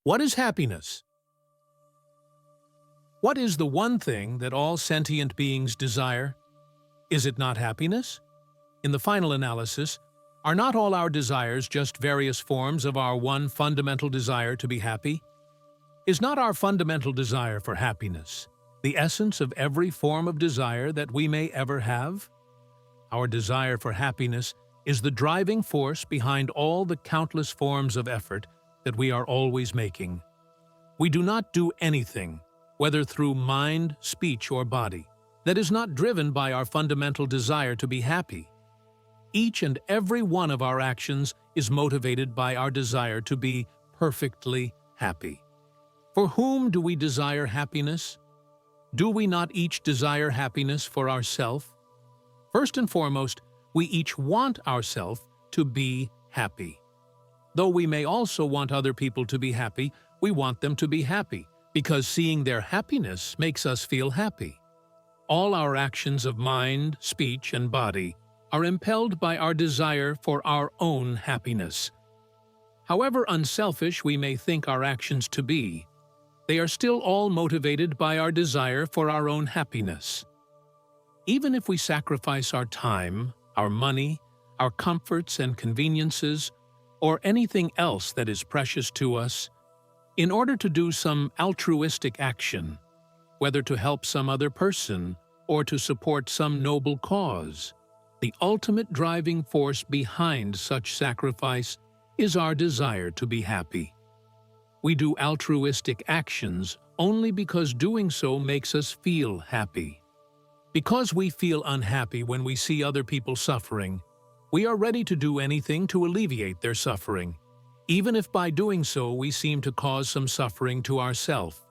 What is happiness? What is the one thing that all sentient beings desire? Is it not happiness? In the final analysis, are not all our desires just various forms of our one fundamental desire to be happy? Is not our fundamental desire for happiness the essence of every form of desire that we may ever have? Our desire for happiness is the driving force behind all the countless forms of effort that we are always making. We do not do anything, whether through mind, speech, or body, that is not driven by our fundamental desire to be happy. Each and every one of our actions is motivated by our desire to be perfectly happy. For whom do we desire happiness? Do we not each desire happiness for ourselves? First and foremost, we each want ourselves to be happy. Though we may also want other people to be happy, we want them to be happy, because seeing their happiness makes us feel happy. All our actions of mind, speech, and body are impelled by our desire for our own happiness. However unselfish we may think our actions to be, they are still all motivated by our desire for our own happiness. Even if we sacrifice our time, our money, our comforts and conveniences, or anything else that is precious to us, in order to do some altruistic action, whether to help some other person or to support some noble cause, the ultimate driving force behind such sacrifice is our desire to be happy. We do altruistic actions only because doing so makes us feel happy. Because we feel unhappy when we see other people suffering, we are ready to do anything to alleviate their suffering, even if by doing so we seem to cause some suffering to ourselves.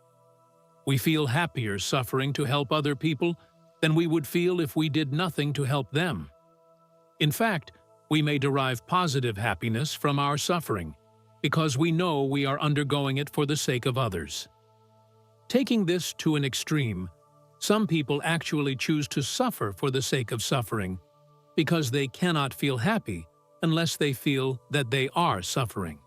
We feel happier suffering to help other people than we would feel if we did nothing to help them. In fact, we may derive positive happiness from our suffering, because we know we are undergoing it for the sake of others. Taking this to an extreme, some people actually choose to suffer for the sake of suffering, because they cannot feel happy unless they feel that they are suffering.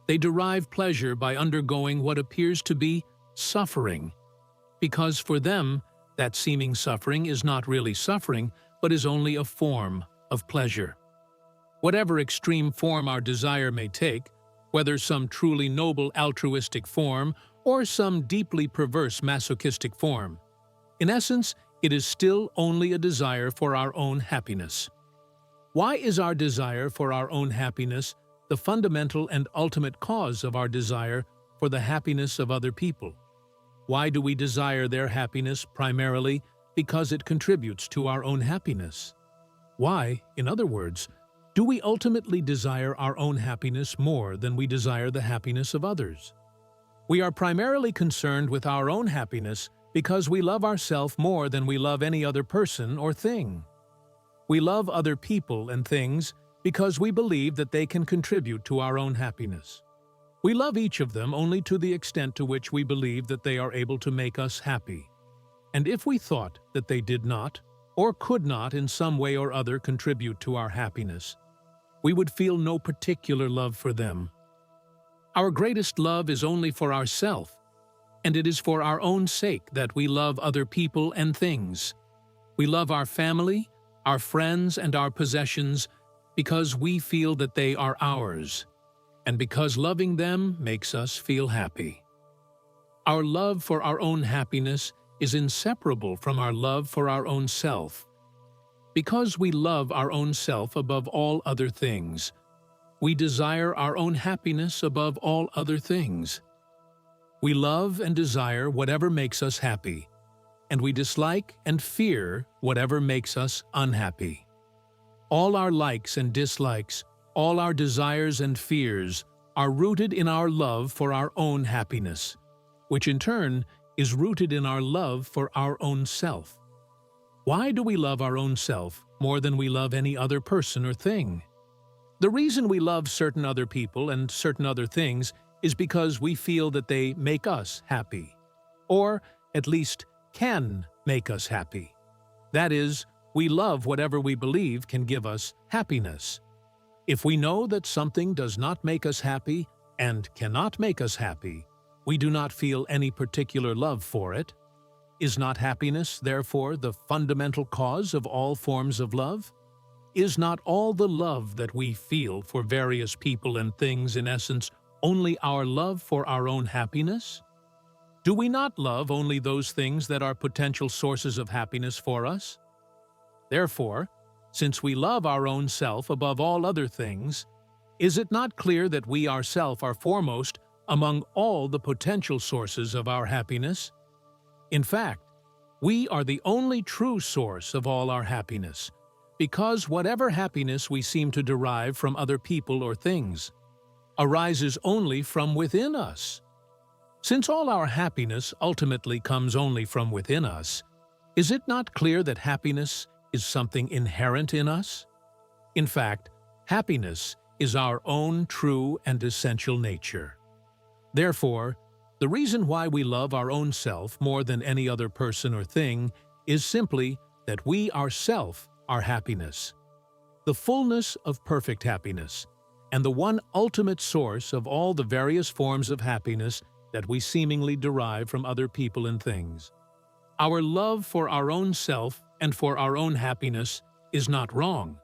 They derive pleasure by undergoing what appears to be suffering, because for them, that seeming suffering is not really suffering, but is only a form of pleasure. Whatever extreme form our desire may take, whether some truly noble altruistic form or some deeply perverse masochistic form, in essence, it is still only a desire for our own happiness. Why is our desire for our own happiness the fundamental and ultimate cause of our desire for the happiness of other people? Why do we desire their happiness primarily because it contributes to our own happiness? Why, in other words, do we ultimately desire our own happiness more than we desire the happiness of others? We are primarily concerned with our own happiness because we love ourselves more than we love any other person or thing. We love other people and things because we believe that they can contribute to our own happiness. We love each of them only to the extent to which we believe that they are able to make us happy. And if we thought that they did not, or could not in some way or other contribute to our happiness, we would feel no particular love for them. Our greatest love is only for ourselves, and it is for our own sake that we love other people and things. We love our family, our friends, and our possessions because we feel that they are ours, and because loving them makes us feel happy. Our love for our own happiness is inseparable from our love for our own self. Because we love our own self above all other things, we desire our own happiness above all other things. We love and desire whatever makes us happy, and we dislike and fear whatever makes us unhappy. All our likes and dislikes, all our desires and fears are rooted in our love for our own happiness, which in turn is rooted in our love for our own self. Why do we love our own self more than we love any other person or thing? The reason we love certain other people and certain other things is because we feel that they make us happy, or at least can make us happy. That is, we love whatever we believe can give us happiness. If we know that something does not make us happy, and cannot make us happy, we do not feel any particular love for it. Is not happiness, therefore, the fundamental cause of all forms of love? Is not all the love that we feel for various people and things, in essence, only our love for our own happiness? Do we not love only those things that are potential sources of happiness for us? Therefore, since we love our own self above all other things, is it not clear that we ourselves are foremost among all the potential sources of our happiness? In fact, we are the only true source of all our happiness, because whatever happiness we seem to derive from other people or things arises only from within us. Since all our happiness ultimately comes only from within us, is it not clear that happiness is something inherent in us? In fact, happiness is our own true and essential nature. Therefore, the reason why we love our own self more than any other person or thing is simply that we ourself are happiness, the fullness of perfect happiness, and the one ultimate source of all the various forms of happiness that we seemingly derive from other people and things. Our love for our own self and for our own happiness is not wrong.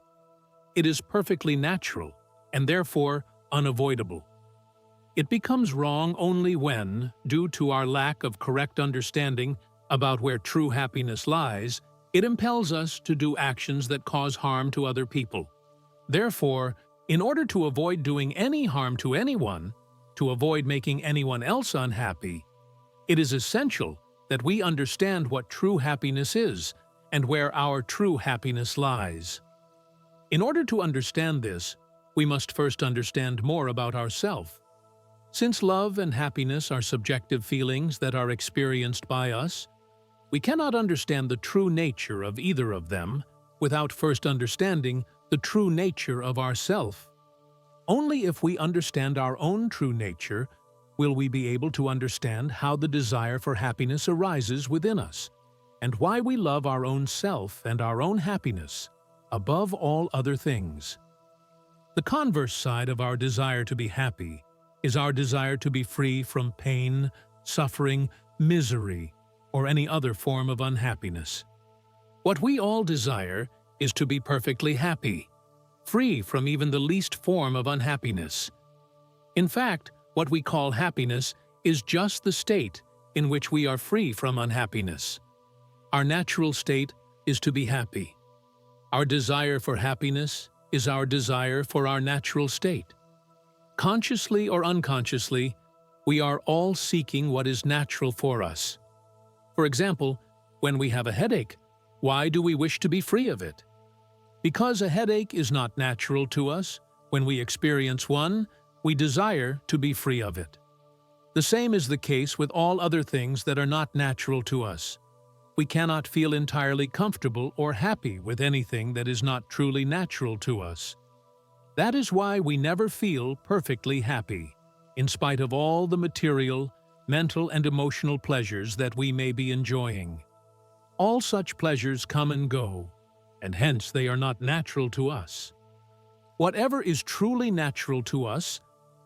It is perfectly natural and therefore unavoidable. It becomes wrong only when, due to our lack of correct understanding about where true happiness lies, it impels us to do actions that cause harm to other people. Therefore, in order to avoid doing any harm to anyone, to avoid making anyone else unhappy, it is essential that we understand what true happiness is and where our true happiness lies. In order to understand this, we must first understand more about ourselves. Since love and happiness are subjective feelings that are experienced by us, we cannot understand the true nature of either of them without first understanding the true nature of ourself. Only if we understand our own true nature will we be able to understand how the desire for happiness arises within us, and why we love our own self and our own happiness above all other things. The converse side of our desire to be happy is our desire to be free from pain, suffering, misery, or any other form of unhappiness. What we all desire is to be perfectly happy, free from even the least form of unhappiness. In fact, what we call happiness is just the state in which we are free from unhappiness. Our natural state is to be happy. Our desire for happiness is our desire for our natural state. Consciously or unconsciously, we are all seeking what is natural for us. For example, when we have a headache, why do we wish to be free of it? Because a headache is not natural to us, when we experience one, we desire to be free of it. The same is the case with all other things that are not natural to us. We cannot feel entirely comfortable or happy with anything that is not truly natural to us. That is why we never feel perfectly happy, in spite of all the material, mental, and emotional pleasures that we may be enjoying. All such pleasures come and go, and hence they are not natural to us. Whatever is truly natural to us,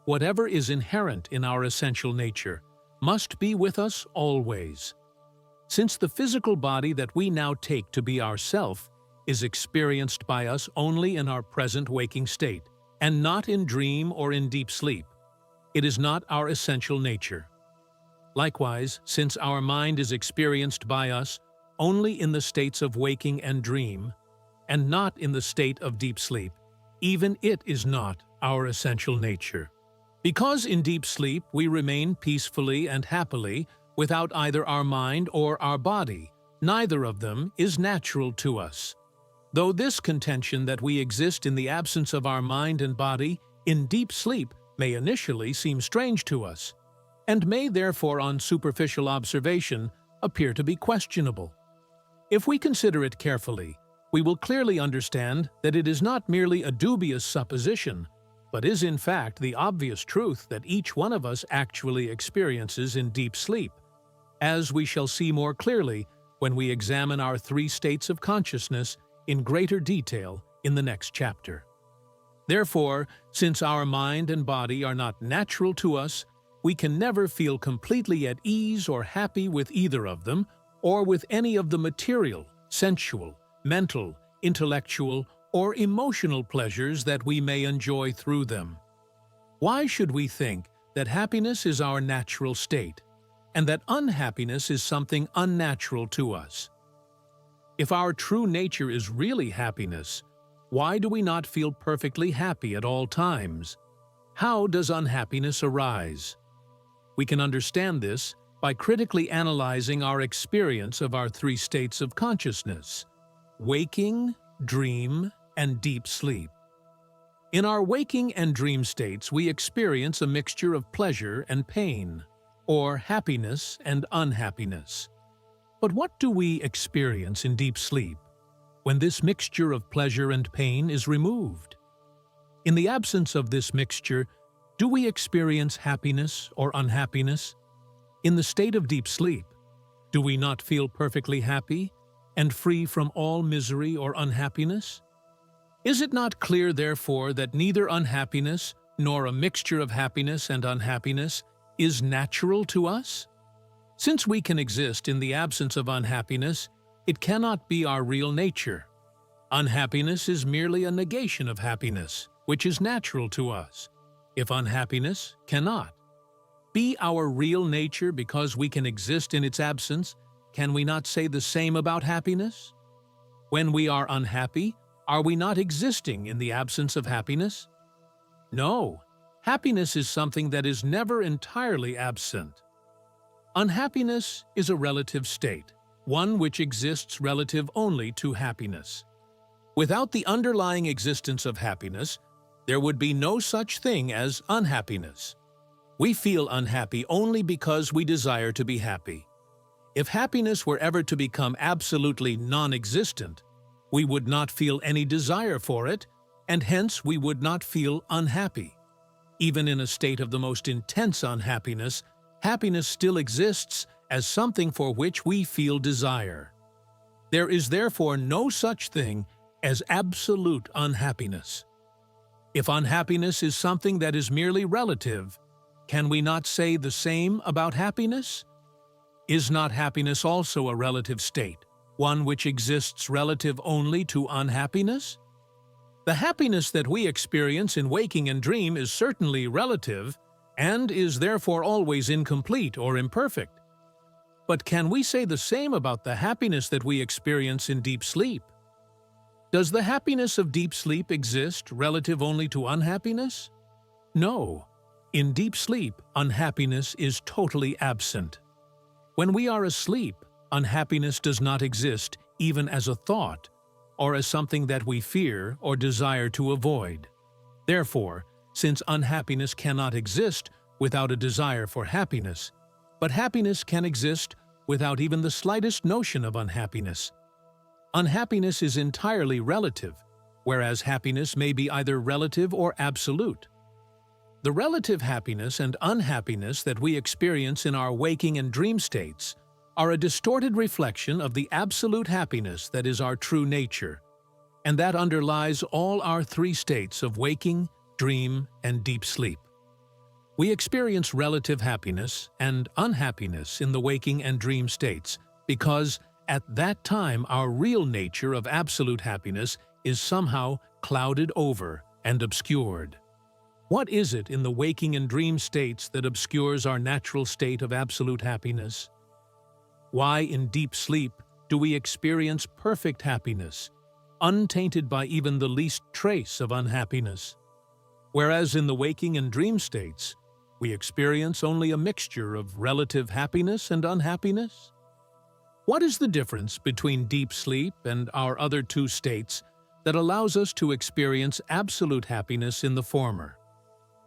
whatever is inherent in our essential nature, must be with us always. Since the physical body that we now take to be ourself is experienced by us only in our present waking state, and not in dream or in deep sleep, it is not our essential nature. Likewise, since our mind is experienced by us only in the states of waking and dream, and not in the state of deep sleep, even it is not our essential nature. Because in deep sleep we remain peacefully and happily without either our mind or our body, neither of them is natural to us. Though this contention that we exist in the absence of our mind and body in deep sleep may initially seem strange to us, and may therefore on superficial observation appear to be questionable. If we consider it carefully, we will clearly understand that it is not merely a dubious supposition, but is in fact the obvious truth that each one of us actually experiences in deep sleep, as we shall see more clearly when we examine our three states of consciousness in greater detail in the next chapter. Therefore, since our mind and body are not natural to us, we can never feel completely at ease or happy with either of them, or with any of the material, sensual, mental, intellectual, or emotional pleasures that we may enjoy through them. Why should we think that happiness is our natural state, and that unhappiness is something unnatural to us? If our true nature is really happiness, why do we not feel perfectly happy at all times? How does unhappiness arise? We can understand this by critically analyzing our experience of our three states of consciousness: waking, dream, and deep sleep. In our waking and dream states, we experience a mixture of pleasure and pain, or happiness and unhappiness. But what do we experience in deep sleep, when this mixture of pleasure and pain is removed? In the absence of this mixture, do we experience happiness or unhappiness? In the state of deep sleep, do we not feel perfectly happy and free from all misery or unhappiness? Is it not clear, therefore, that neither unhappiness nor a mixture of happiness and unhappiness is natural to us? Since we can exist in the absence of unhappiness, it cannot be our real nature. Unhappiness is merely a negation of happiness, which is natural to us, if unhappiness cannot be our real nature because we can exist in its absence. Can we not say the same about happiness? When we are unhappy, are we not existing in the absence of happiness? No, happiness is something that is never entirely absent. Unhappiness is a relative state, one which exists relative only to happiness. Without the underlying existence of happiness, there would be no such thing as unhappiness. We feel unhappy only because we desire to be happy. If happiness were ever to become absolutely non-existent, we would not feel any desire for it, and hence we would not feel unhappy. Even in a state of the most intense unhappiness, happiness still exists as something for which we feel desire. There is therefore no such thing as absolute unhappiness. If unhappiness is something that is merely relative, can we not say the same about happiness? Is not happiness also a relative state, one which exists relative only to unhappiness? The happiness that we experience in waking and dream is certainly relative, and is therefore always incomplete or imperfect. But can we say the same about the happiness that we experience in deep sleep? Does the happiness of deep sleep exist relative only to unhappiness? No. In deep sleep, unhappiness is totally absent. When we are asleep, unhappiness does not exist even as a thought, or as something that we fear or desire to avoid. Therefore, since unhappiness cannot exist without a desire for happiness, but happiness can exist without even the slightest notion of unhappiness, unhappiness is entirely relative, whereas happiness may be either relative or absolute. The relative happiness and unhappiness that we experience in our waking and dream states are a distorted reflection of the absolute happiness that is our true nature, and that underlies all our three states of waking, dream, and deep sleep. We experience relative happiness and unhappiness in the waking and dream states because at that time our real nature of absolute happiness is somehow clouded over and obscured. What is it in the waking and dream states that obscures our natural state of absolute happiness? Why in deep sleep do we experience perfect happiness, untainted by even the least trace of unhappiness? Whereas in the waking and dream states, we experience only a mixture of relative happiness and unhappiness? What is the difference between deep sleep and our other two states that allows us to experience absolute happiness in the former,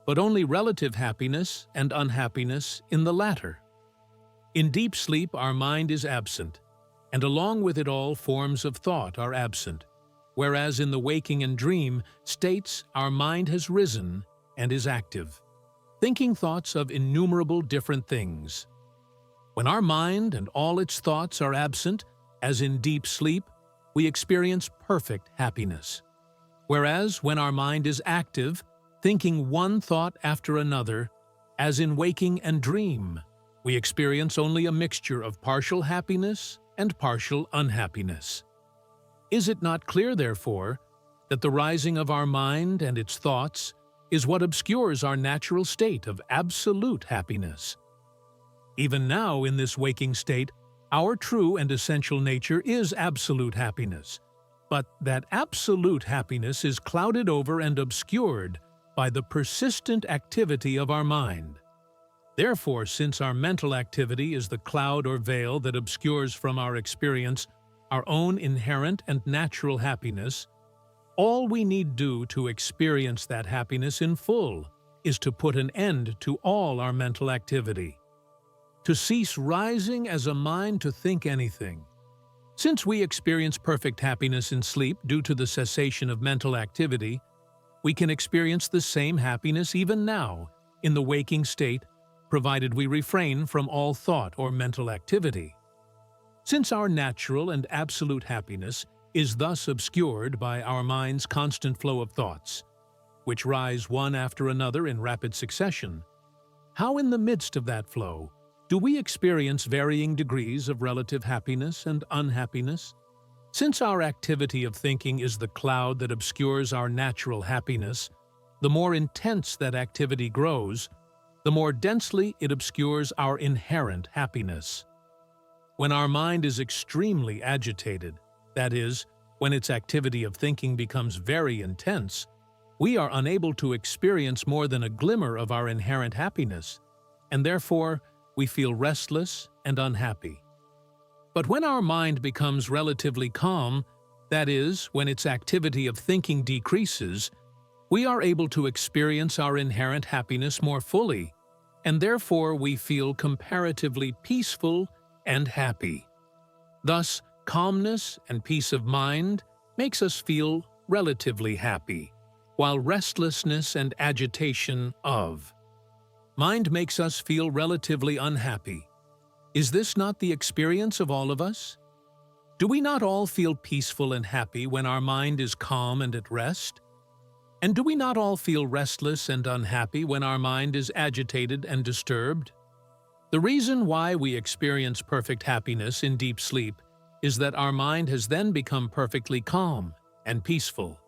but only relative happiness and unhappiness in the latter? In deep sleep, our mind is absent, and along with it all forms of thought are absent, whereas in the waking and dream states our mind has risen and is active, thinking thoughts of innumerable different things. When our mind and all its thoughts are absent, as in deep sleep, we experience perfect happiness. Whereas when our mind is active, thinking one thought after another, as in waking and dream, we experience only a mixture of partial happiness and partial unhappiness. Is it not clear, therefore, that the rising of our mind and its thoughts is what obscures our natural state of absolute happiness? Even now, in this waking state, our true and essential nature is absolute happiness, but that absolute happiness is clouded over and obscured by the persistent activity of our mind. Therefore, since our mental activity is the cloud or veil that obscures from our experience our own inherent and natural happiness, all we need do to experience that happiness in full is to put an end to all our mental activity, to cease rising as a mind to think anything. Since we experience perfect happiness in sleep due to the cessation of mental activity, we can experience the same happiness even now, in the waking state, provided we refrain from all thought or mental activity. Since our natural and absolute happiness is thus obscured by our mind's constant flow of thoughts, which rise one after another in rapid succession, how in the midst of that flow do we experience varying degrees of relative happiness and unhappiness? Since our activity of thinking is the cloud that obscures our natural happiness, the more intense that activity grows, the more densely it obscures our inherent happiness. When our mind is extremely agitated, that is, when its activity of thinking becomes very intense, we are unable to experience more than a glimmer of our inherent happiness, and therefore we feel restless and unhappy. But when our mind becomes relatively calm, that is, when its activity of thinking decreases, we are able to experience our inherent happiness more fully, and therefore we feel comparatively peaceful and happy. Thus, calmness and peace of mind makes us feel relatively happy, while restlessness and agitation of mind makes us feel relatively unhappy. Is this not the experience of all of us? Do we not all feel peaceful and happy when our mind is calm and at rest? And do we not all feel restless and unhappy when our mind is agitated and disturbed? The reason why we experience perfect happiness in deep sleep is that our mind has then become perfectly calm and peaceful,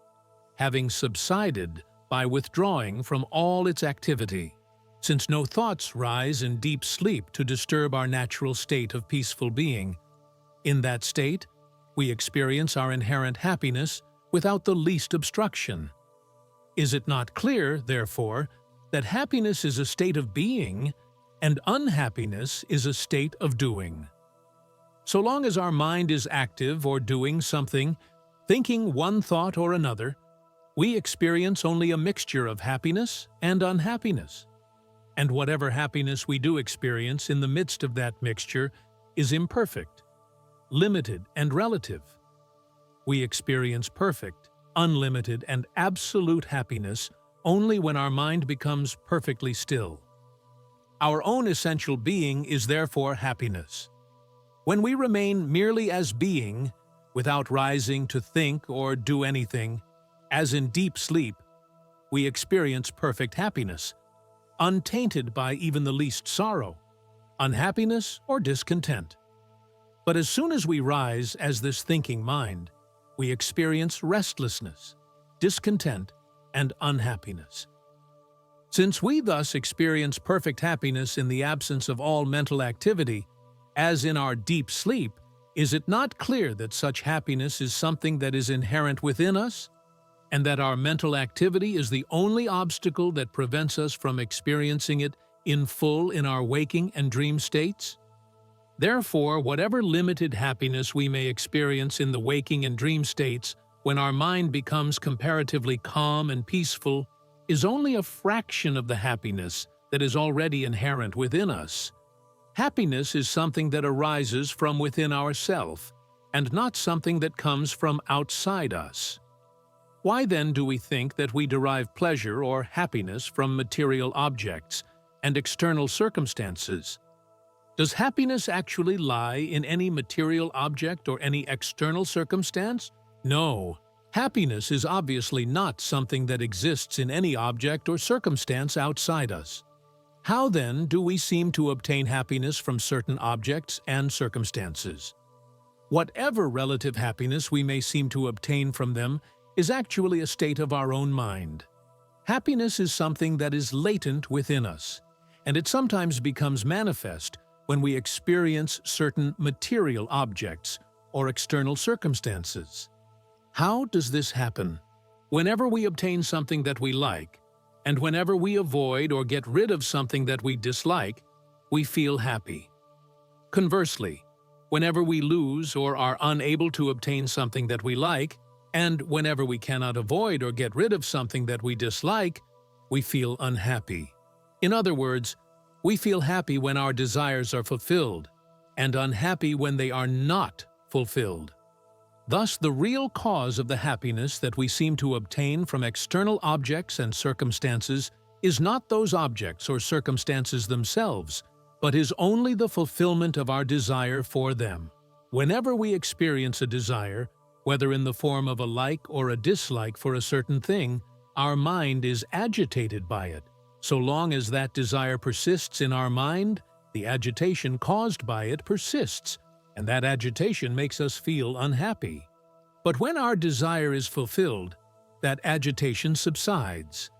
having subsided by withdrawing from all its activity. Since no thoughts rise in deep sleep to disturb our natural state of peaceful being, in that state, we experience our inherent happiness without the least obstruction. Is it not clear, therefore, that happiness is a state of being and unhappiness is a state of doing? So long as our mind is active or doing something, thinking one thought or another, we experience only a mixture of happiness and unhappiness. And whatever happiness we do experience in the midst of that mixture is imperfect, limited, and relative. We experience perfect, unlimited, and absolute happiness only when our mind becomes perfectly still. Our own essential being is therefore happiness. When we remain merely as being, without rising to think or do anything, as in deep sleep, we experience perfect happiness, untainted by even the least sorrow, unhappiness, or discontent. But as soon as we rise as this thinking mind, we experience restlessness, discontent, and unhappiness. Since we thus experience perfect happiness in the absence of all mental activity, as in our deep sleep, is it not clear that such happiness is something that is inherent within us, and that our mental activity is the only obstacle that prevents us from experiencing it in full in our waking and dream states? Therefore, whatever limited happiness we may experience in the waking and dream states when our mind becomes comparatively calm and peaceful is only a fraction of the happiness that is already inherent within us. Happiness is something that arises from within ourselves, and not something that comes from outside us. Why then do we think that we derive pleasure or happiness from material objects and external circumstances? Does happiness actually lie in any material object or any external circumstance? No. Happiness is obviously not something that exists in any object or circumstance outside us. How then do we seem to obtain happiness from certain objects and circumstances? Whatever relative happiness we may seem to obtain from them is actually a state of our own mind. Happiness is something that is latent within us, and it sometimes becomes manifest when we experience certain material objects or external circumstances. How does this happen? Whenever we obtain something that we like, and whenever we avoid or get rid of something that we dislike, we feel happy. Conversely, whenever we lose or are unable to obtain something that we like, and whenever we cannot avoid or get rid of something that we dislike, we feel unhappy. In other words, we feel happy when our desires are fulfilled, and unhappy when they are not fulfilled. Thus, the real cause of the happiness that we seem to obtain from external objects and circumstances is not those objects or circumstances themselves, but is only the fulfillment of our desire for them. Whenever we experience a desire, whether in the form of a like or a dislike for a certain thing, our mind is agitated by it. So long as that desire persists in our mind, the agitation caused by it persists, and that agitation makes us feel unhappy. But when our desire is fulfilled, that agitation subsides,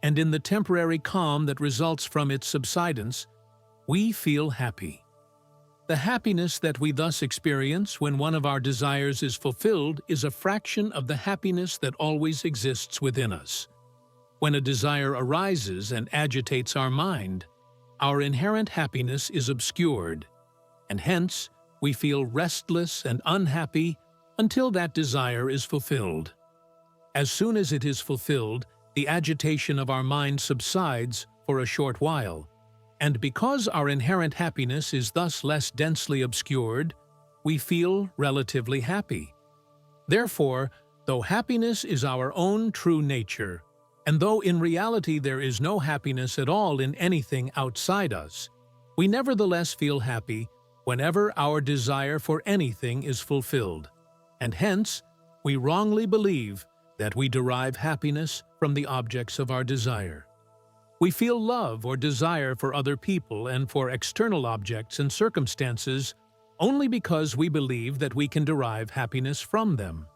and in the temporary calm that results from its subsidence, we feel happy. The happiness that we thus experience when one of our desires is fulfilled is a fraction of the happiness that always exists within us. When a desire arises and agitates our mind, our inherent happiness is obscured, and hence we feel restless and unhappy until that desire is fulfilled. As soon as it is fulfilled, the agitation of our mind subsides for a short while, and because our inherent happiness is thus less densely obscured, we feel relatively happy. Therefore, though happiness is our own true nature, and though in reality there is no happiness at all in anything outside us, we nevertheless feel happy whenever our desire for anything is fulfilled, and hence we wrongly believe that we derive happiness from the objects of our desire. We feel love or desire for other people and for external objects and circumstances only because we believe that we can derive happiness from them.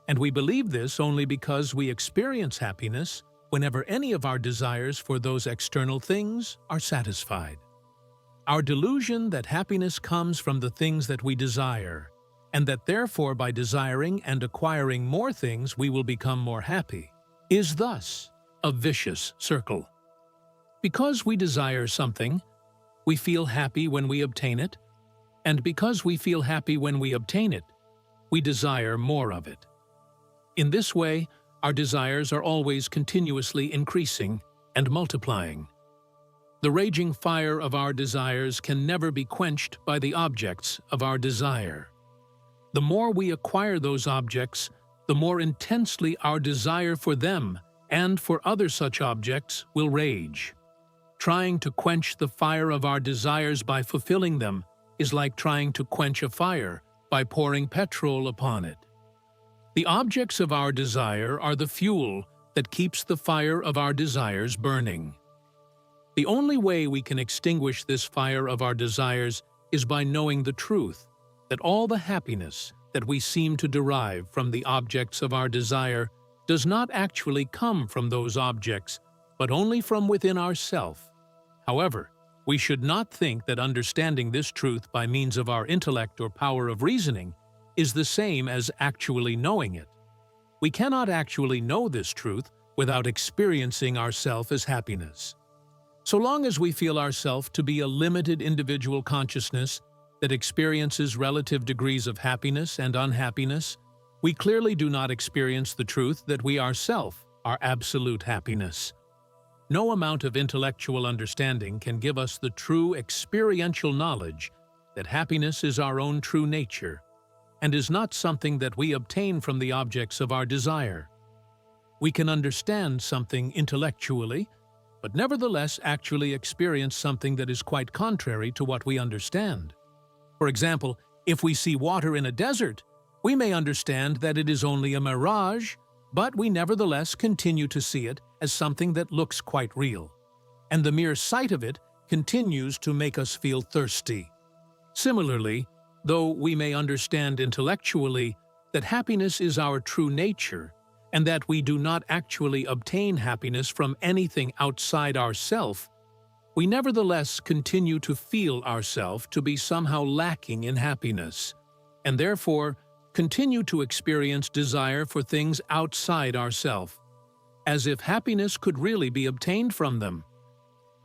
And we believe this only because we experience happiness whenever any of our desires for those external things are satisfied. Our delusion that happiness comes from the things that we desire, and that therefore by desiring and acquiring more things we will become more happy, is thus a vicious circle. Because we desire something, we feel happy when we obtain it, and because we feel happy when we obtain it, we desire more of it. In this way, our desires are always continuously increasing and multiplying. The raging fire of our desires can never be quenched by the objects of our desire. The more we acquire those objects, the more intensely our desire for them and for other such objects will rage. Trying to quench the fire of our desires by fulfilling them is like trying to quench a fire by pouring petrol upon it. The objects of our desire are the fuel that keeps the fire of our desires burning. The only way we can extinguish this fire of our desires is by knowing the truth that all the happiness that we seem to derive from the objects of our desire does not actually come from those objects, but only from within ourself. However, we should not think that understanding this truth by means of our intellect or power of reasoning is the same as actually knowing it. We cannot actually know this truth without experiencing ourself as happiness. So long as we feel ourself to be a limited individual consciousness that experiences relative degrees of happiness and unhappiness, we clearly do not experience the truth that we ourself are absolute happiness. No amount of intellectual understanding can give us the true experiential knowledge that happiness is our own true nature and is not something that we obtain from the objects of our desire. We can understand something intellectually, but nevertheless actually experience something that is quite contrary to what we understand. For example, if we see water in a desert, We may understand that it is only a mirage, but we nevertheless continue to see it as something that looks quite real. And the mere sight of it continues to make us feel thirsty. Similarly, though we may understand intellectually that happiness is our true nature, and that we do not actually obtain happiness from anything outside ourself, we nevertheless continue to feel ourselves to be somehow lacking in happiness, and therefore continue to experience desire for things outside ourself, as if happiness could really be obtained from them.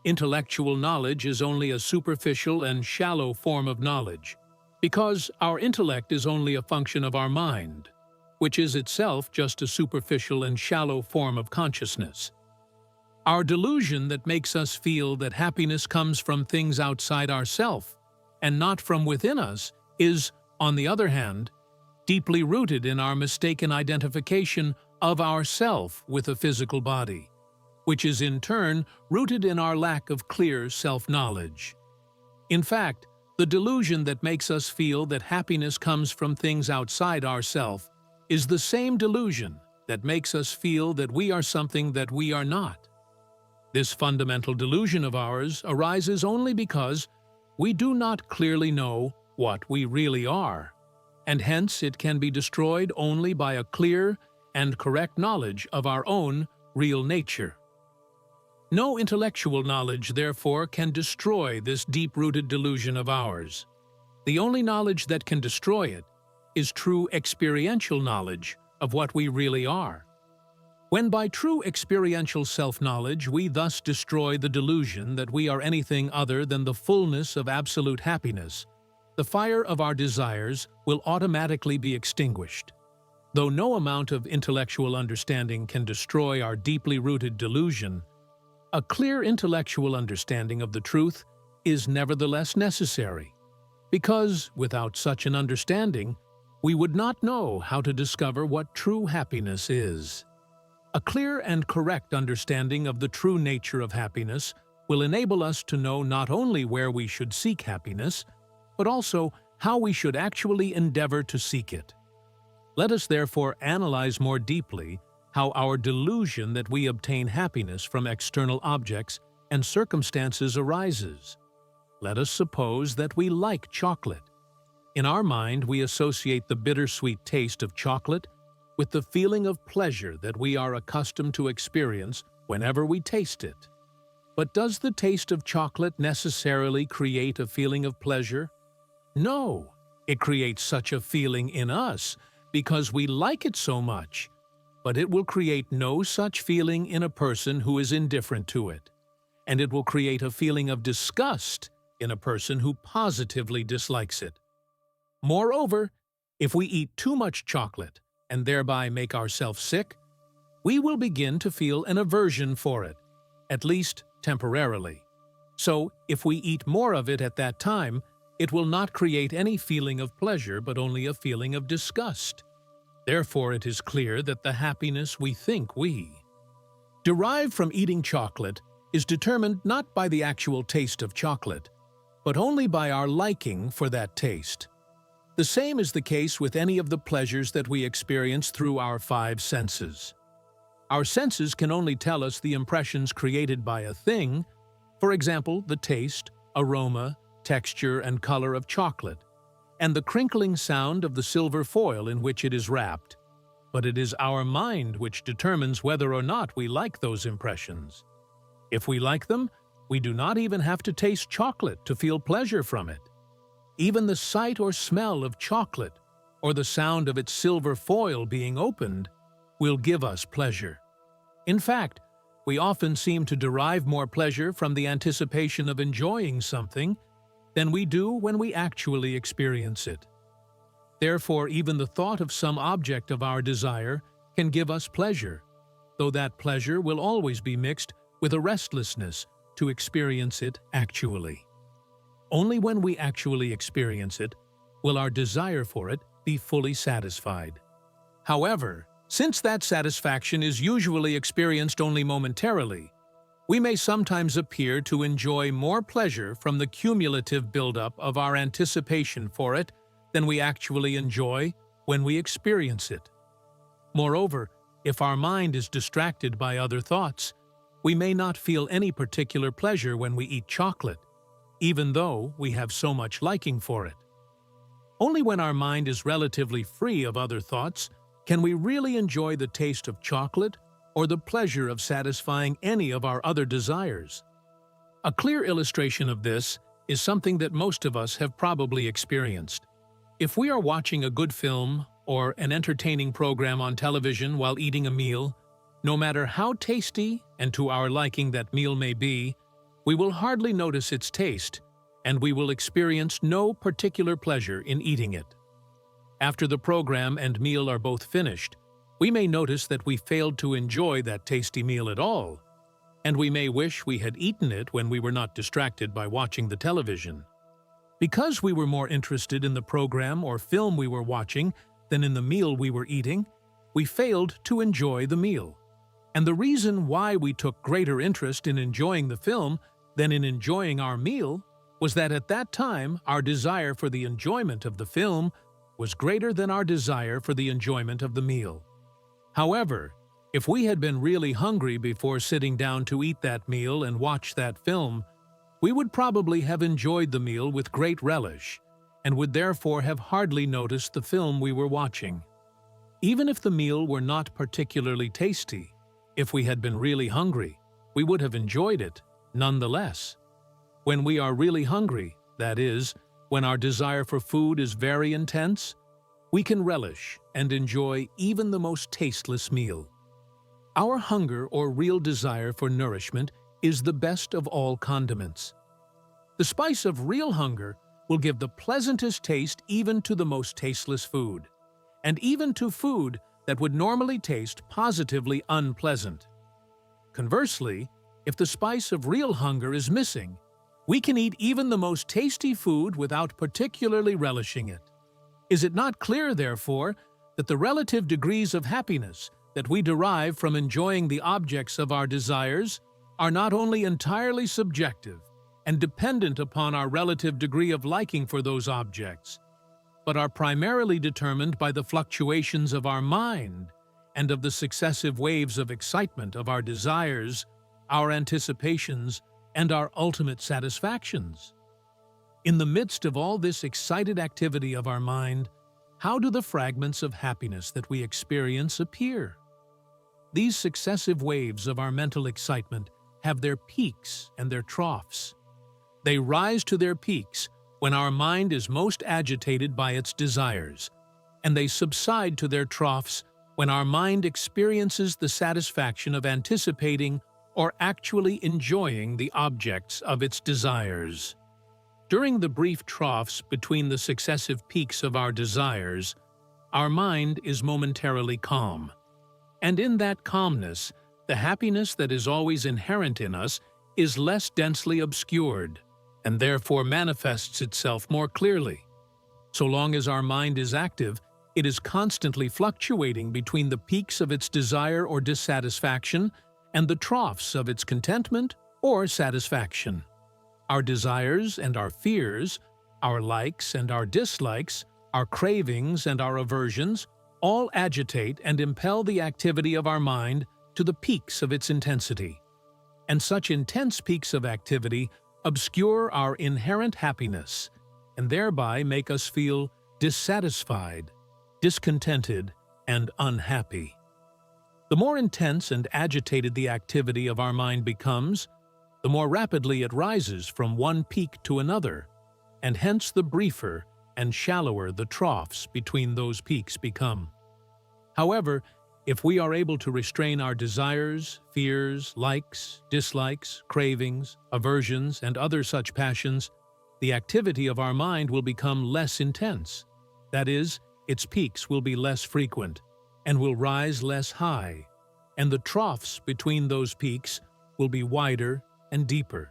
Intellectual knowledge is only a superficial and shallow form of knowledge, because our intellect is only a function of our mind, which is itself just a superficial and shallow form of consciousness. Our delusion that makes us feel that happiness comes from things outside ourself and not from within us is, on the other hand, deeply rooted in our mistaken identification of ourself with a physical body, which is in turn rooted in our lack of clear self-knowledge. In fact, the delusion that makes us feel that happiness comes from things outside ourself is the same delusion that makes us feel that we are something that we are not. This fundamental delusion of ours arises only because we do not clearly know what we really are, and hence it can be destroyed only by a clear and correct knowledge of our own real nature. No intellectual knowledge, therefore, can destroy this deep-rooted delusion of ours. The only knowledge that can destroy it is true experiential knowledge of what we really are. When by true experiential self-knowledge we thus destroy the delusion that we are anything other than the fullness of absolute happiness, the fire of our desires will automatically be extinguished. Though no amount of intellectual understanding can destroy our deeply rooted delusion, a clear intellectual understanding of the truth is nevertheless necessary, because without such an understanding, we would not know how to discover what true happiness is. A clear and correct understanding of the true nature of happiness will enable us to know not only where we should seek happiness, but also how we should actually endeavor to seek it. Let us therefore analyze more deeply how our delusion that we obtain happiness from external objects and circumstances arises. Let us suppose that we like chocolate. In our mind, we associate the bittersweet taste of chocolate with the feeling of pleasure that we are accustomed to experience whenever we taste it. But does the taste of chocolate necessarily create a feeling of pleasure? No, it creates such a feeling in us because we like it so much, but it will create no such feeling in a person who is indifferent to it, and it will create a feeling of disgust in a person who positively dislikes it. Moreover, if we eat too much chocolate and thereby make ourselves sick, we will begin to feel an aversion for it, at least temporarily. So, if we eat more of it at that time, it will not create any feeling of pleasure but only a feeling of disgust. Therefore, it is clear that the happiness we think we derive from eating chocolate is determined not by the actual taste of chocolate, but only by our liking for that taste. The same is the case with any of the pleasures that we experience through our five senses. Our senses can only tell us the impressions created by a thing, for example, the taste, aroma, texture, and color of chocolate, and the crinkling sound of the silver foil in which it is wrapped. But it is our mind which determines whether or not we like those impressions. If we like them, we do not even have to taste chocolate to feel pleasure from it. Even the sight or smell of chocolate, or the sound of its silver foil being opened, will give us pleasure. In fact, we often seem to derive more pleasure from the anticipation of enjoying something than we do when we actually experience it. Therefore, even the thought of some object of our desire can give us pleasure, though that pleasure will always be mixed with a restlessness to experience it actually. Only when we actually experience it will our desire for it be fully satisfied. However, since that satisfaction is usually experienced only momentarily, we may sometimes appear to enjoy more pleasure from the cumulative buildup of our anticipation for it than we actually enjoy when we experience it. Moreover, if our mind is distracted by other thoughts, we may not feel any particular pleasure when we eat chocolate, even though we have so much liking for it. Only when our mind is relatively free of other thoughts can we really enjoy the taste of chocolate or the pleasure of satisfying any of our other desires. A clear illustration of this is something that most of us have probably experienced. If we are watching a good film or an entertaining program on television while eating a meal, no matter how tasty and to our liking that meal may be, we will hardly notice its taste, and we will experience no particular pleasure in eating it. After the program and meal are both finished, we may notice that we failed to enjoy that tasty meal at all, and we may wish we had eaten it when we were not distracted by watching the television. Because we were more interested in the program or film we were watching than in the meal we were eating, we failed to enjoy the meal. And the reason why we took greater interest in enjoying the film than in enjoying our meal was that at that time our desire for the enjoyment of the film was greater than our desire for the enjoyment of the meal. However, if we had been really hungry before sitting down to eat that meal and watch that film, we would probably have enjoyed the meal with great relish, and would therefore have hardly noticed the film we were watching. Even if the meal were not particularly tasty, if we had been really hungry, we would have enjoyed it nonetheless. When we are really hungry, that is, when our desire for food is very intense, we can relish and enjoy even the most tasteless meal. Our hunger or real desire for nourishment is the best of all condiments. The spice of real hunger will give the pleasantest taste even to the most tasteless food, and even to food that would normally taste positively unpleasant. Conversely, if the spice of real hunger is missing, we can eat even the most tasty food without particularly relishing it. Is it not clear, therefore, that the relative degrees of happiness that we derive from enjoying the objects of our desires are not only entirely subjective and dependent upon our relative degree of liking for those objects, but are primarily determined by the fluctuations of our mind and of the successive waves of excitement of our desires, our anticipations, and our ultimate satisfactions? In the midst of all this excited activity of our mind, how do the fragments of happiness that we experience appear? These successive waves of our mental excitement have their peaks and their troughs. They rise to their peaks when our mind is most agitated by its desires, and they subside to their troughs when our mind experiences the satisfaction of anticipating or actually enjoying the objects of its desires. During the brief troughs between the successive peaks of our desires, our mind is momentarily calm. And in that calmness, the happiness that is always inherent in us is less densely obscured, and therefore manifests itself more clearly. So long as our mind is active, it is constantly fluctuating between the peaks of its desire or dissatisfaction and the troughs of its contentment or satisfaction. Our desires and our fears, our likes and our dislikes, our cravings and our aversions, all agitate and impel the activity of our mind to the peaks of its intensity. And such intense peaks of activity obscure our inherent happiness, and thereby make us feel dissatisfied, discontented, and unhappy. The more intense and agitated the activity of our mind becomes, the more rapidly it rises from one peak to another, and hence the briefer and shallower the troughs between those peaks become. However, if we are able to restrain our desires, fears, likes, dislikes, cravings, aversions, and other such passions, the activity of our mind will become less intense. That is, its peaks will be less frequent, and will rise less high, and the troughs between those peaks will be wider and deeper.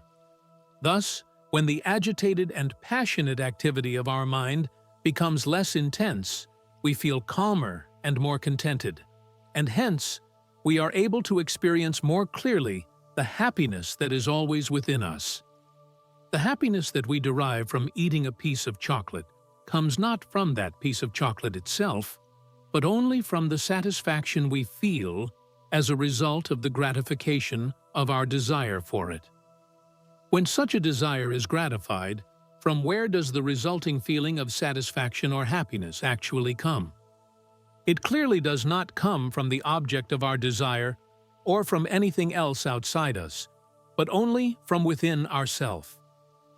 Thus, when the agitated and passionate activity of our mind becomes less intense, we feel calmer and more contented, and hence we are able to experience more clearly the happiness that is always within us. The happiness that we derive from eating a piece of chocolate comes not from that piece of chocolate itself, but only from the satisfaction we feel as a result of the gratification of our desire for it. When such a desire is gratified, from where does the resulting feeling of satisfaction or happiness actually come? It clearly does not come from the object of our desire or from anything else outside us, but only from within ourself.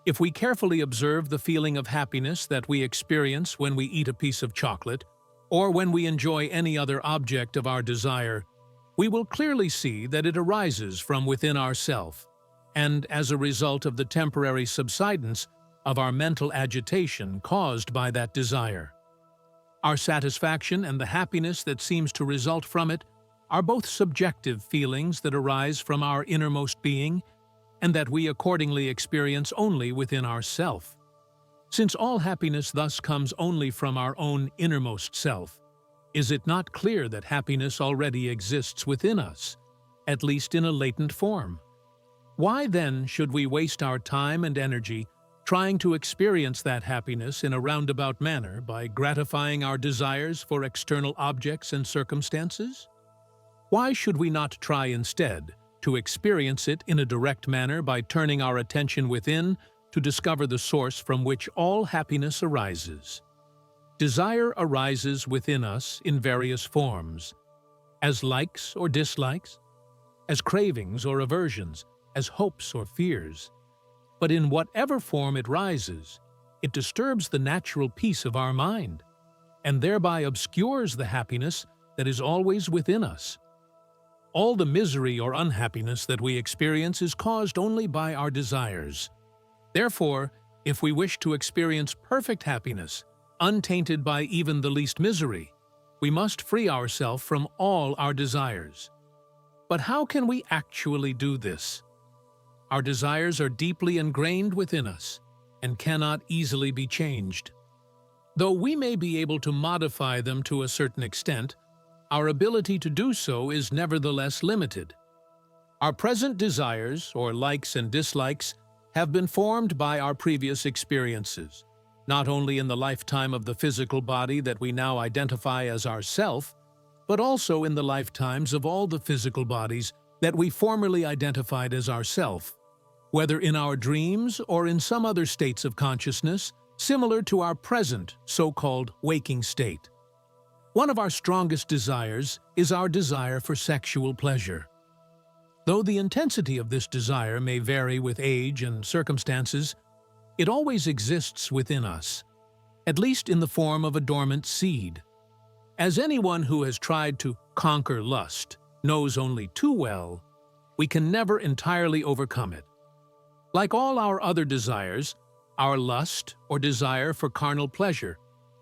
If we carefully observe the feeling of happiness that we experience when we eat a piece of chocolate, or when we enjoy any other object of our desire, we will clearly see that it arises from within ourself, and as a result of the temporary subsidence of our mental agitation caused by that desire. Our satisfaction and the happiness that seems to result from it are both subjective feelings that arise from our innermost being and that we accordingly experience only within ourself. Since all happiness thus comes only from our own innermost self, is it not clear that happiness already exists within us, at least in a latent form? Why then should we waste our time and energy trying to experience that happiness in a roundabout manner by gratifying our desires for external objects and circumstances? Why should we not try instead to experience it in a direct manner by turning our attention within to discover the source from which all happiness arises? Desire arises within us in various forms, as likes or dislikes, as cravings or aversions, as hopes or fears. But in whatever form it rises, it disturbs the natural peace of our mind, and thereby obscures the happiness that is always within us. All the misery or unhappiness that we experience is caused only by our desires. Therefore, if we wish to experience perfect happiness, untainted by even the least misery, we must free ourselves from all our desires. But how can we actually do this? Our desires are deeply ingrained within us and cannot easily be changed. Though we may be able to modify them to a certain extent, our ability to do so is nevertheless limited. Our present desires, or likes and dislikes, have been formed by our previous experiences, not only in the lifetime of the physical body that we now identify as ourself, but also in the lifetimes of all the physical bodies that we formerly identified as ourself, whether in our dreams or in some other states of consciousness similar to our present so-called waking state. One of our strongest desires is our desire for sexual pleasure. Though the intensity of this desire may vary with age and circumstances, it always exists within us, at least in the form of a dormant seed. As anyone who has tried to conquer lust knows only too well, we can never entirely overcome it. Like all our other desires, our lust or desire for carnal pleasure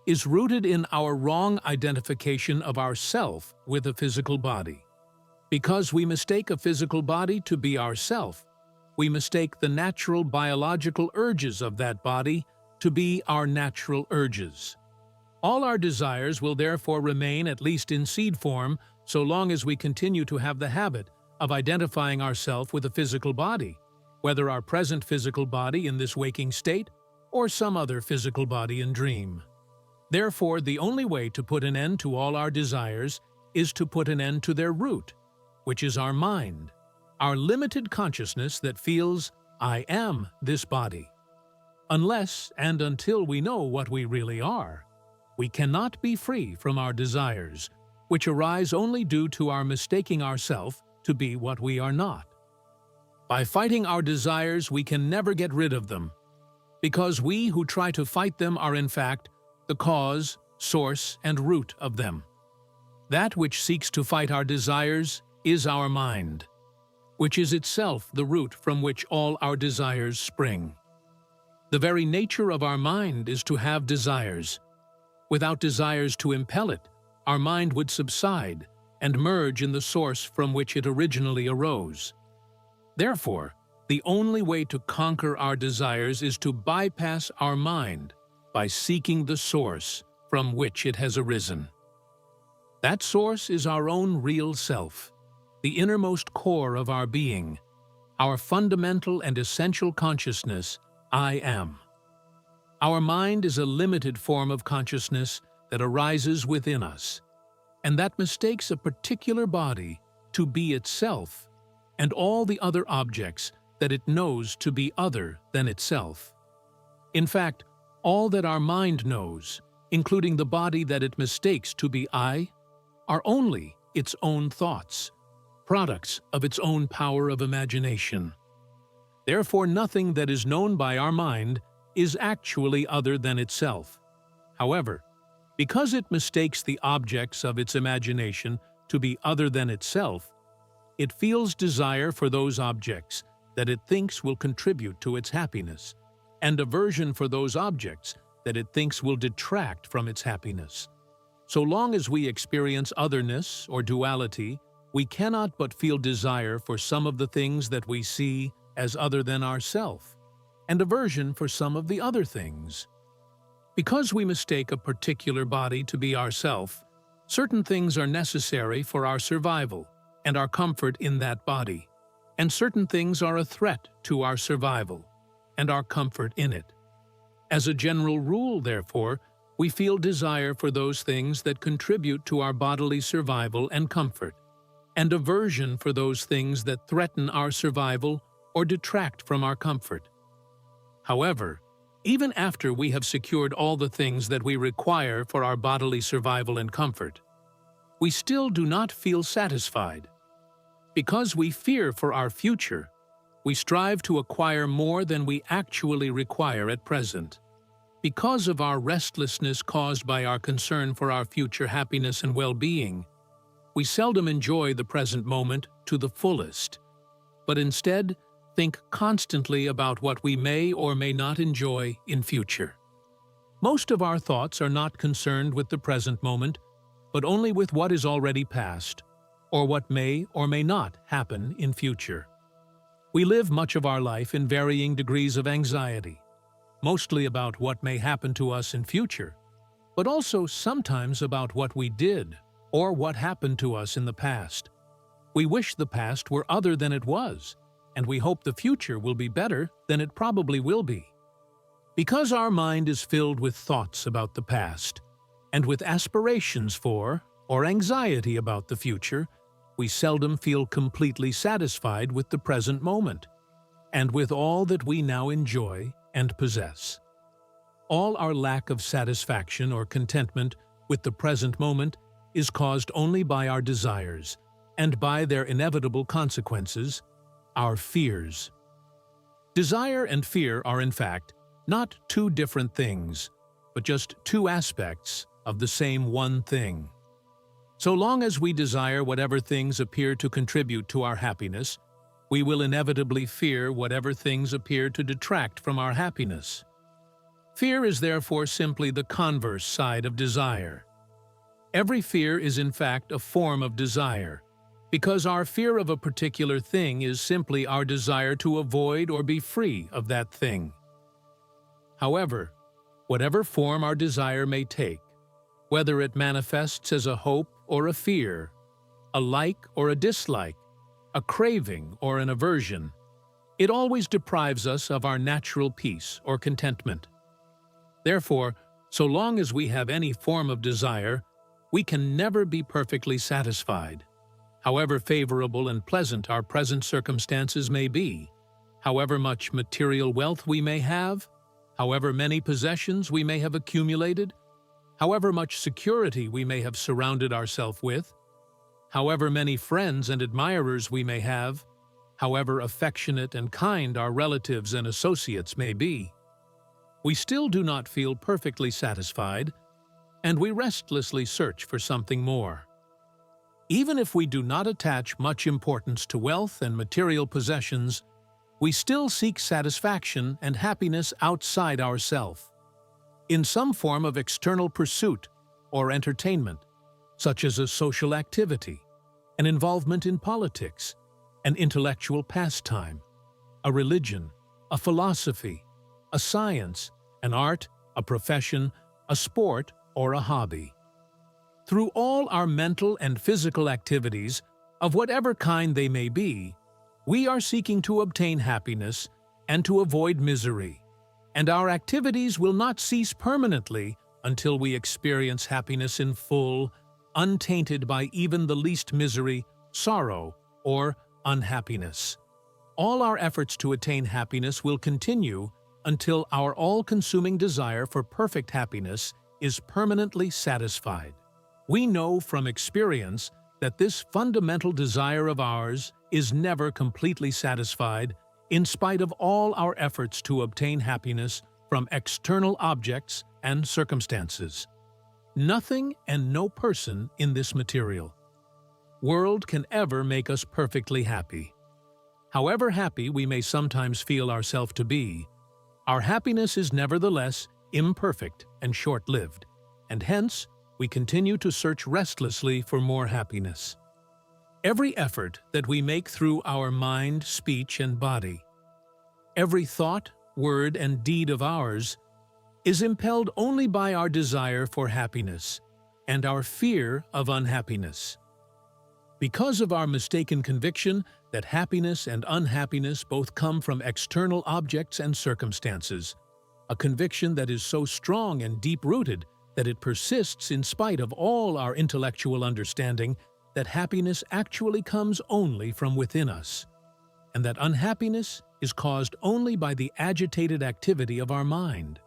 is rooted in our wrong identification of ourself with a physical body. Because we mistake a physical body to be ourself, we mistake the natural biological urges of that body to be our natural urges. All our desires will therefore remain at least in seed form so long as we continue to have the habit of identifying ourselves with a physical body, whether our present physical body in this waking state or some other physical body in dream. Therefore, the only way to put an end to all our desires is to put an end to their root, which is our mind, our limited consciousness that feels, I am this body. Unless and until we know what we really are, we cannot be free from our desires, which arise only due to our mistaking ourselves to be what we are not. By fighting our desires, we can never get rid of them, because we who try to fight them are in fact the cause, source, and root of them. That which seeks to fight our desires is our mind, which is itself the root from which all our desires spring. The very nature of our mind is to have desires. Without desires to impel it, our mind would subside and merge in the source from which it originally arose. Therefore, the only way to conquer our desires is to bypass our mind by seeking the source from which it has arisen. That source is our own real self, the innermost core of our being, our fundamental and essential consciousness, I am. Our mind is a limited form of consciousness that arises within us, and that mistakes a particular body to be itself and all the other objects that it knows to be other than itself. In fact, all that our mind knows, including the body that it mistakes to be I, are only its own thoughts, products of its own power of imagination. Therefore, nothing that is known by our mind is actually other than itself. However, because it mistakes the objects of its imagination to be other than itself, it feels desire for those objects that it thinks will contribute to its happiness, and aversion for those objects that it thinks will detract from its happiness. So long as we experience otherness or duality, we cannot but feel desire for some of the things that we see as other than ourself, and aversion for some of the other things. Because we mistake a particular body to be ourself, certain things are necessary for our survival and our comfort in that body, and certain things are a threat to our survival and our comfort in it. As a general rule, therefore, we feel desire for those things that contribute to our bodily survival and comfort, and aversion for those things that threaten our survival or detract from our comfort. However, even after we have secured all the things that we require for our bodily survival and comfort, we still do not feel satisfied. Because we fear for our future, we strive to acquire more than we actually require at present. Because of our restlessness caused by our concern for our future happiness and well-being, we seldom enjoy the present moment to the fullest, but instead think constantly about what we may or may not enjoy in future. Most of our thoughts are not concerned with the present moment, but only with what is already past, or what may or may not happen in future. We live much of our life in varying degrees of anxiety, mostly about what may happen to us in future, but also sometimes about what we did or what happened to us in the past. We wish the past were other than it was, and we hope the future will be better than it probably will be. Because our mind is filled with thoughts about the past, and with aspirations for or anxiety about the future, we seldom feel completely satisfied with the present moment, and with all that we now enjoy and possess. All our lack of satisfaction or contentment with the present moment is caused only by our desires, and by their inevitable consequences, our fears. Desire and fear are, in fact, not two different things, but just two aspects of the same one thing. So long as we desire whatever things appear to contribute to our happiness, we will inevitably fear whatever things appear to detract from our happiness. Fear is therefore simply the converse side of desire. Every fear is in fact a form of desire, because our fear of a particular thing is simply our desire to avoid or be free of that thing. However, whatever form our desire may take, whether it manifests as a hope or a fear, a like or a dislike, a craving or an aversion, it always deprives us of our natural peace or contentment. Therefore, so long as we have any form of desire, we can never be perfectly satisfied. However favorable and pleasant our present circumstances may be, however much material wealth we may have, however many possessions we may have accumulated, however much security we may have surrounded ourselves with, however many friends and admirers we may have, however affectionate and kind our relatives and associates may be, we still do not feel perfectly satisfied, and we restlessly search for something more. Even if we do not attach much importance to wealth and material possessions, we still seek satisfaction and happiness outside ourself, in some form of external pursuit or entertainment, such as a social activity, an involvement in politics, an intellectual pastime, a religion, a philosophy, a science, an art, a profession, a sport, or a hobby. Through all our mental and physical activities, of whatever kind they may be, we are seeking to obtain happiness and to avoid misery, and our activities will not cease permanently until we experience happiness in full, untainted by even the least misery, sorrow, or unhappiness. All our efforts to attain happiness will continue until our all-consuming desire for perfect happiness is permanently satisfied. We know from experience that this fundamental desire of ours is never completely satisfied in spite of all our efforts to obtain happiness from external objects and circumstances. Nothing and no person in this material world can ever make us perfectly happy. However happy we may sometimes feel ourselves to be, our happiness is nevertheless imperfect and short-lived, and hence we continue to search restlessly for more happiness. Every effort that we make through our mind, speech, and body, every thought, word, and deed of ours is impelled only by our desire for happiness and our fear of unhappiness. Because of our mistaken conviction that happiness and unhappiness both come from external objects and circumstances, a conviction that is so strong and deep-rooted that it persists in spite of all our intellectual understanding that happiness actually comes only from within us, and that unhappiness is caused only by the agitated activity of our mind.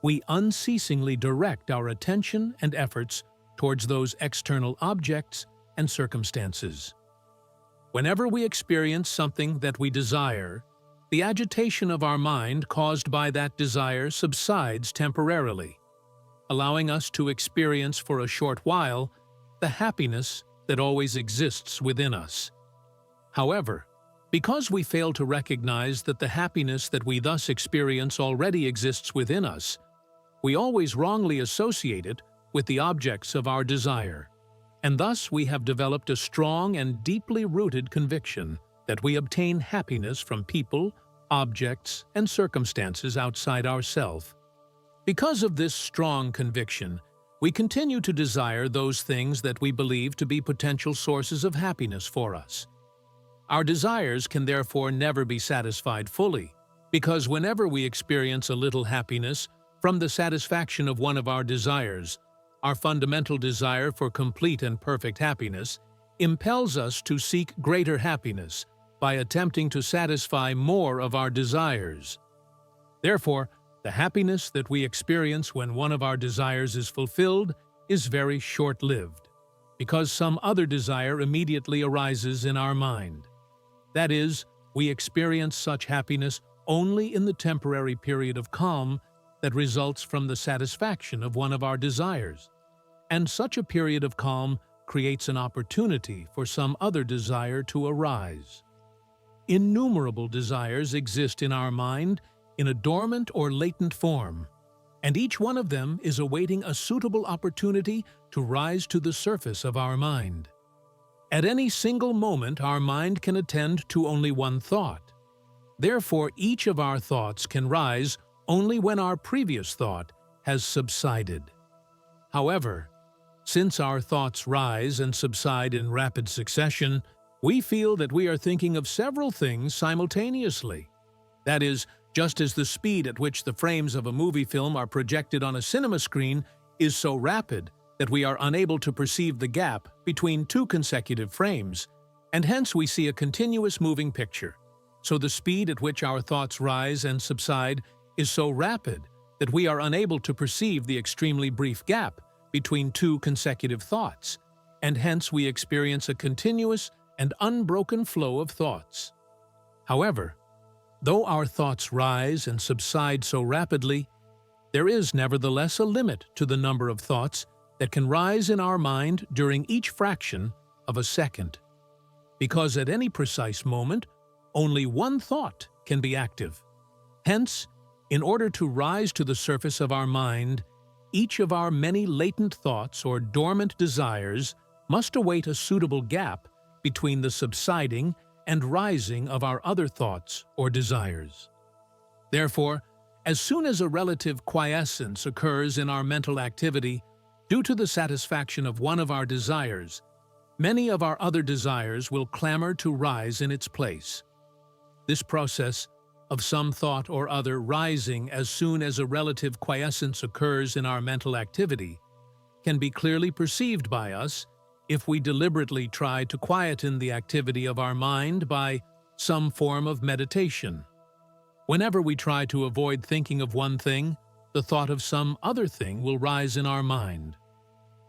We unceasingly direct our attention and efforts towards those external objects and circumstances. Whenever we experience something that we desire, the agitation of our mind caused by that desire subsides temporarily, allowing us to experience for a short while the happiness that always exists within us. However, because we fail to recognize that the happiness that we thus experience already exists within us, we always wrongly associate it with the objects of our desire, and thus we have developed a strong and deeply rooted conviction that we obtain happiness from people, objects, and circumstances outside ourselves. Because of this strong conviction, we continue to desire those things that we believe to be potential sources of happiness for us. Our desires can therefore never be satisfied fully, because whenever we experience a little happiness from the satisfaction of one of our desires, our fundamental desire for complete and perfect happiness impels us to seek greater happiness by attempting to satisfy more of our desires. Therefore, the happiness that we experience when one of our desires is fulfilled is very short-lived, because some other desire immediately arises in our mind. That is, we experience such happiness only in the temporary period of calm that results from the satisfaction of one of our desires, and such a period of calm creates an opportunity for some other desire to arise. Innumerable desires exist in our mind in a dormant or latent form, and each one of them is awaiting a suitable opportunity to rise to the surface of our mind. At any single moment, our mind can attend to only one thought. Therefore, each of our thoughts can rise only when our previous thought has subsided. However, since our thoughts rise and subside in rapid succession, we feel that we are thinking of several things simultaneously. That is, just as the speed at which the frames of a movie film are projected on a cinema screen is so rapid that we are unable to perceive the gap between two consecutive frames, and hence we see a continuous moving picture. So the speed at which our thoughts rise and subside is so rapid that we are unable to perceive the extremely brief gap between two consecutive thoughts, and hence we experience a continuous and unbroken flow of thoughts. However, though our thoughts rise and subside so rapidly, there is nevertheless a limit to the number of thoughts that can rise in our mind during each fraction of a second, because at any precise moment, only one thought can be active. Hence, in order to rise to the surface of our mind, each of our many latent thoughts or dormant desires must await a suitable gap between the subsiding and rising of our other thoughts or desires. Therefore, as soon as a relative quiescence occurs in our mental activity due to the satisfaction of one of our desires, many of our other desires will clamor to rise in its place. This process of some thought or other rising as soon as a relative quiescence occurs in our mental activity can be clearly perceived by us if we deliberately try to quieten the activity of our mind by some form of meditation. Whenever we try to avoid thinking of one thing, the thought of some other thing will rise in our mind.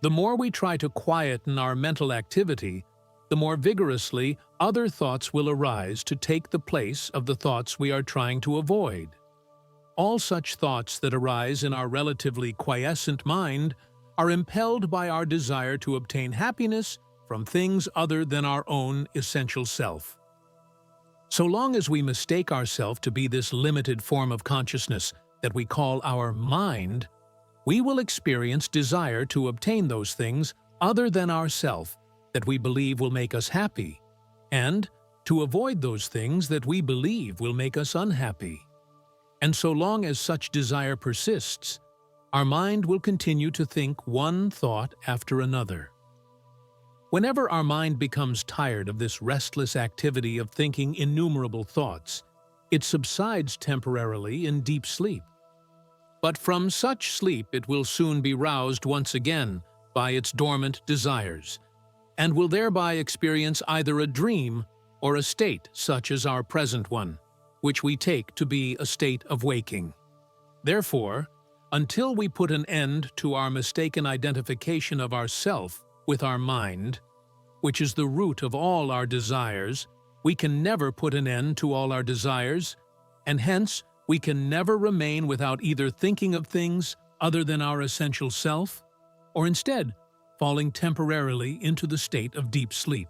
The more we try to quieten our mental activity, the more vigorously other thoughts will arise to take the place of the thoughts we are trying to avoid. All such thoughts that arise in our relatively quiescent mind are impelled by our desire to obtain happiness from things other than our own essential self. So long as we mistake ourselves to be this limited form of consciousness that we call our mind, we will experience desire to obtain those things other than ourself that we believe will make us happy, and to avoid those things that we believe will make us unhappy. And so long as such desire persists, our mind will continue to think one thought after another. Whenever our mind becomes tired of this restless activity of thinking innumerable thoughts, it subsides temporarily in deep sleep. But from such sleep it will soon be roused once again by its dormant desires, and will thereby experience either a dream or a state such as our present one, which we take to be a state of waking. Therefore, until we put an end to our mistaken identification of ourself with our mind, which is the root of all our desires, we can never put an end to all our desires, and hence we can never remain without either thinking of things other than our essential self, or instead falling temporarily into the state of deep sleep.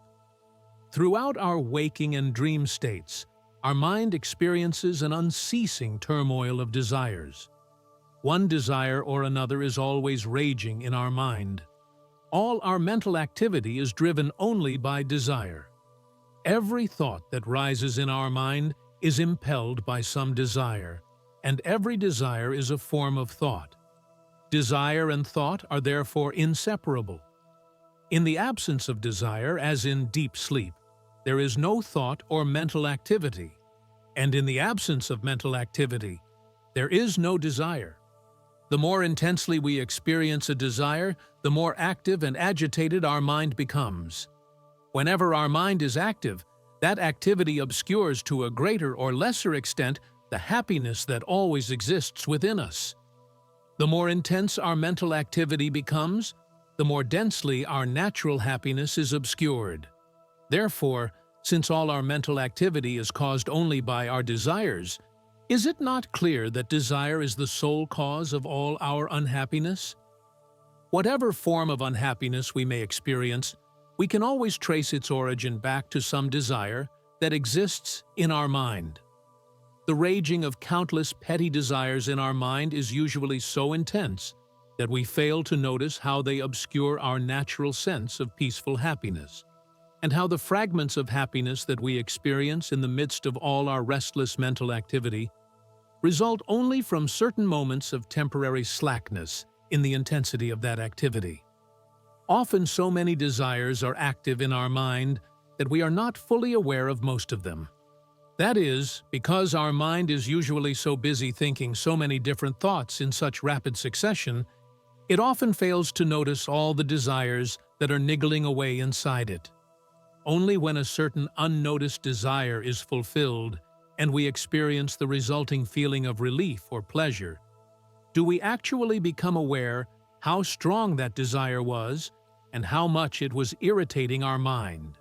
Throughout our waking and dream states, our mind experiences an unceasing turmoil of desires. One desire or another is always raging in our mind. All our mental activity is driven only by desire. Every thought that rises in our mind is impelled by some desire, and every desire is a form of thought. Desire and thought are therefore inseparable. In the absence of desire, as in deep sleep, there is no thought or mental activity, and in the absence of mental activity, there is no desire. The more intensely we experience a desire, the more active and agitated our mind becomes. Whenever our mind is active, that activity obscures to a greater or lesser extent the happiness that always exists within us. The more intense our mental activity becomes, the more densely our natural happiness is obscured. Therefore, since all our mental activity is caused only by our desires, is it not clear that desire is the sole cause of all our unhappiness? Whatever form of unhappiness we may experience, we can always trace its origin back to some desire that exists in our mind. The raging of countless petty desires in our mind is usually so intense that we fail to notice how they obscure our natural sense of peaceful happiness, and how the fragments of happiness that we experience in the midst of all our restless mental activity result only from certain moments of temporary slackness in the intensity of that activity. Often so many desires are active in our mind that we are not fully aware of most of them. That is, because our mind is usually so busy thinking so many different thoughts in such rapid succession, it often fails to notice all the desires that are niggling away inside it. Only when a certain unnoticed desire is fulfilled and we experience the resulting feeling of relief or pleasure, do we actually become aware how strong that desire was and how much it was irritating our mind.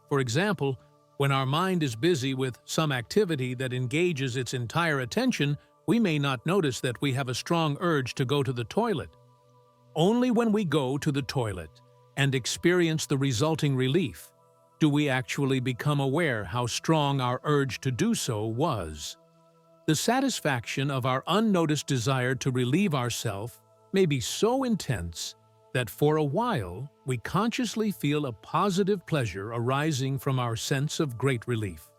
For example, when our mind is busy with some activity that engages its entire attention, we may not notice that we have a strong urge to go to the toilet. Only when we go to the toilet and experience the resulting relief do we actually become aware how strong our urge to do so was. The satisfaction of our unnoticed desire to relieve ourselves may be so intense that for a while we consciously feel a positive pleasure arising from our sense of great relief.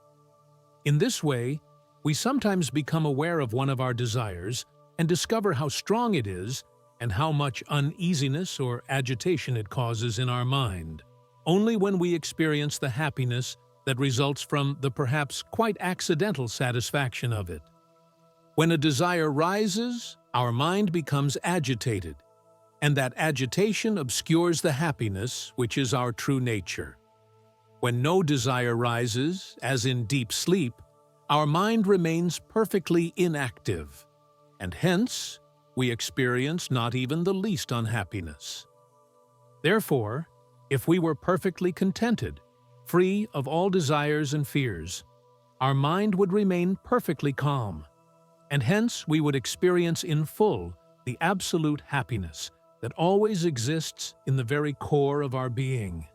In this way, we sometimes become aware of one of our desires and discover how strong it is and how much uneasiness or agitation it causes in our mind, only when we experience the happiness that results from the perhaps quite accidental satisfaction of it. When a desire rises, our mind becomes agitated. and that agitation obscures the happiness which is our true nature. When no desire rises, as in deep sleep, our mind remains perfectly inactive, and hence we experience not even the least unhappiness. Therefore, if we were perfectly contented, free of all desires and fears, our mind would remain perfectly calm, and hence we would experience in full the absolute happiness that always exists in the very core of our being.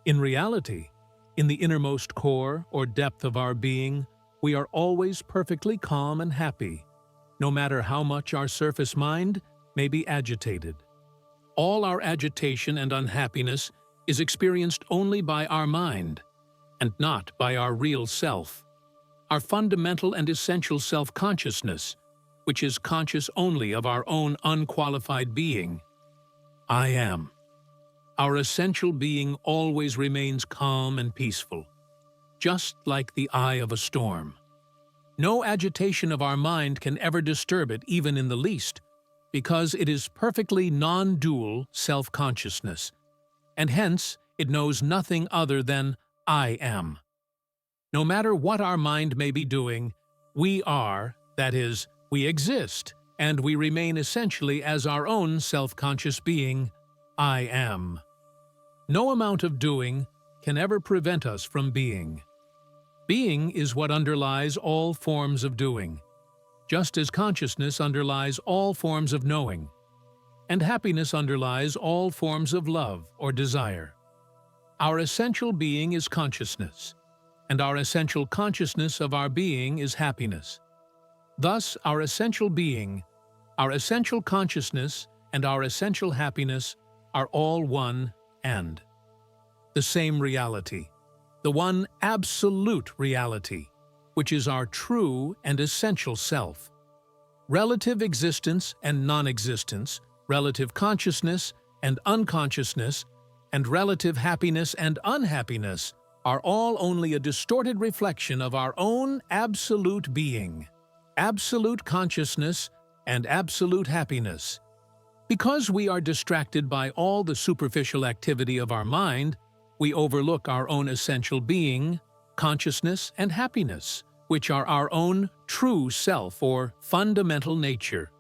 In reality, in the innermost core or depth of our being, we are always perfectly calm and happy, no matter how much our surface mind may be agitated. All our agitation and unhappiness is experienced only by our mind, and not by our real self, our fundamental and essential self-consciousness, which is conscious only of our own unqualified being. I am. Our essential being always remains calm and peaceful, just like the eye of a storm. No agitation of our mind can ever disturb it even in the least, because it is perfectly non-dual self-consciousness, and hence it knows nothing other than I am. No matter what our mind may be doing, we are, that is, we exist, and we remain essentially as our own self-conscious being, I am. No amount of doing can ever prevent us from being. Being is what underlies all forms of doing, just as consciousness underlies all forms of knowing, and happiness underlies all forms of love or desire. Our essential being is consciousness, and our essential consciousness of our being is happiness. Thus, our essential being, our essential consciousness, and our essential happiness are all one and the same reality, the one absolute reality, which is our true and essential self. Relative existence and non-existence, relative consciousness and unconsciousness, and relative happiness and unhappiness are all only a distorted reflection of our own absolute being, absolute consciousness, and absolute happiness. Because we are distracted by all the superficial activity of our mind, we overlook our own essential being, consciousness, and happiness, which are our own true self or fundamental nature.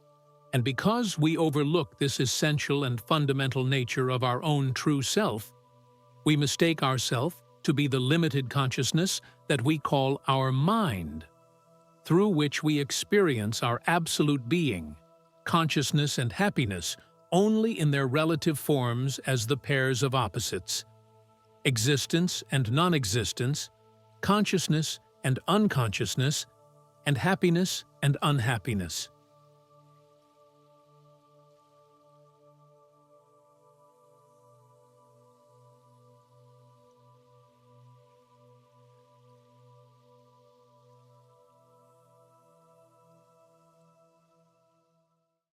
And because we overlook this essential and fundamental nature of our own true self, we mistake ourself to be the limited consciousness that we call our mind, through which we experience our absolute being, consciousness, and happiness only in their relative forms as the pairs of opposites, existence and non-existence, consciousness and unconsciousness, and happiness and unhappiness.